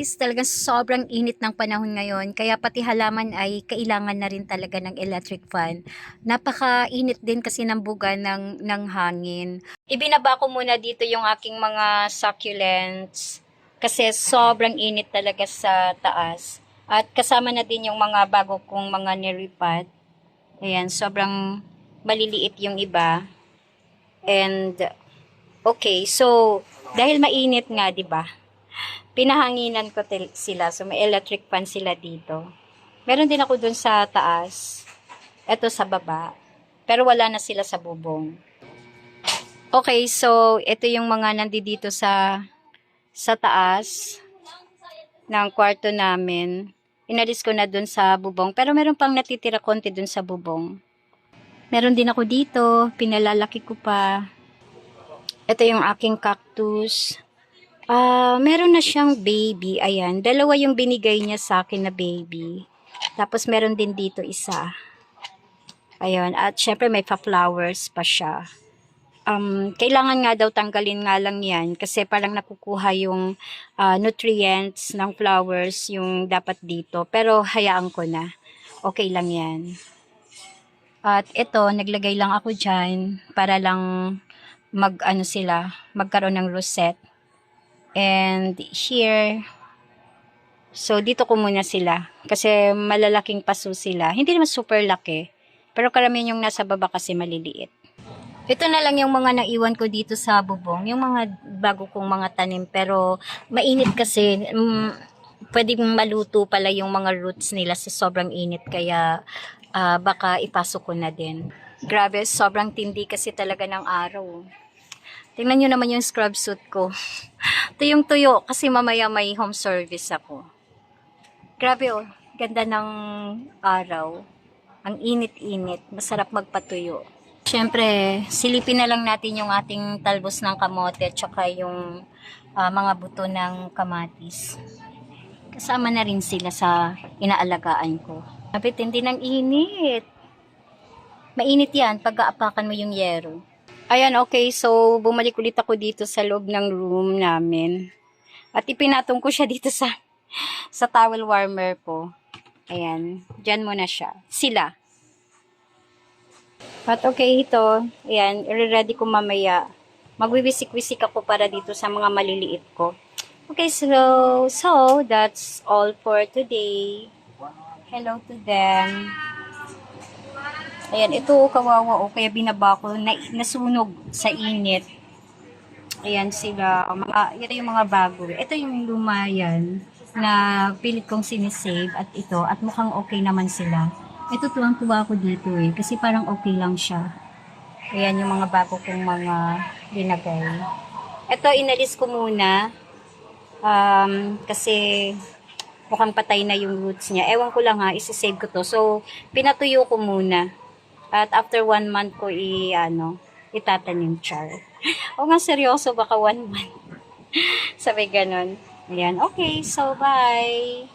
guys, talagang sobrang init ng panahon ngayon, kaya pati halaman ay kailangan na rin talaga ng electric fan. Napakainit din kasi ng buga ng hangin. Ibinaba ko muna dito yung aking mga succulents kasi sobrang init talaga sa taas. At kasama na din yung mga bago kong mga niripat. Ayan, sobrang maliliit yung iba. And okay, so dahil mainit nga, 'di ba? Pinahanginan ko sila. So, may electric fan sila dito. Meron din ako dun sa taas. Ito sa baba. Pero wala na sila sa bubong. Okay, so, ito yung mga nandito sa taas ng kwarto namin. Inalis ko na dun sa bubong. Pero meron pang natitira konti dun sa bubong. Meron din ako dito. Pinalalaki ko pa. Ito yung aking cactus. Meron na siyang baby. Ayan, dalawa yung binigay niya sa akin na baby. Tapos meron din dito isa. Ayan, at syempre may pa-flowers pa siya. Kailangan nga daw tanggalin nga lang yan kasi parang nakukuha yung nutrients ng flowers yung dapat dito. Pero hayaan ko na. Okay lang yan. At ito, naglagay lang ako dyan para lang magkaroon ng rosette. And here, so dito ko muna sila kasi malalaking paso sila. Hindi naman super laki, pero karamihan yung nasa baba kasi maliliit. Ito na lang yung mga naiwan ko dito sa bubong, yung mga bago kong mga tanim, pero mainit kasi, pwedeng maluto pala yung mga roots nila sa sobrang init, kaya baka ipasok ko na din. Grabe, sobrang tindi kasi talaga ng araw. Tingnan nyo naman yung scrub suit ko. Tuyong-tuyo kasi mamaya may home service ako. Grabe oh, ganda ng araw. Ang init-init, masarap magpatuyo. Siyempre, silipin na lang natin yung ating talbos ng kamote at saka yung mga buto ng kamatis. Kasama na rin sila sa inaalagaan ko. Grabe, tindi ng init. Mainit yan pag aapakan mo yung yero. Ayan, okay. So, bumalik ulit ako dito sa loob ng room namin. At ipinatong ko siya dito sa towel warmer ko. Ayan. Diyan muna siya. Sila. At okay, ito. Ayan. I-ready ko mamaya. Magwiwisik-wisik ako para dito sa mga maliliit ko. Okay, so that's all for today. Hello to them. Ayan, ito kawawa o kaya binaba ko, nasunog sa init. Ayan sila, ito yung mga bago. Ito yung luma yan na pilit kong sinisave at ito, at mukhang okay naman sila. Ito tuwang-tuwa ko dito kasi parang okay lang siya. Ayan yung mga bago kong mga linagay. Ito inalis ko muna kasi mukhang patay na yung roots niya. Ewan ko lang isisave ko to. So, pinatuyo ko muna. At after 1 month ko itatanim char. O nga seryoso, baka 1 month. Sabi ganun. Ayan, okay, so bye!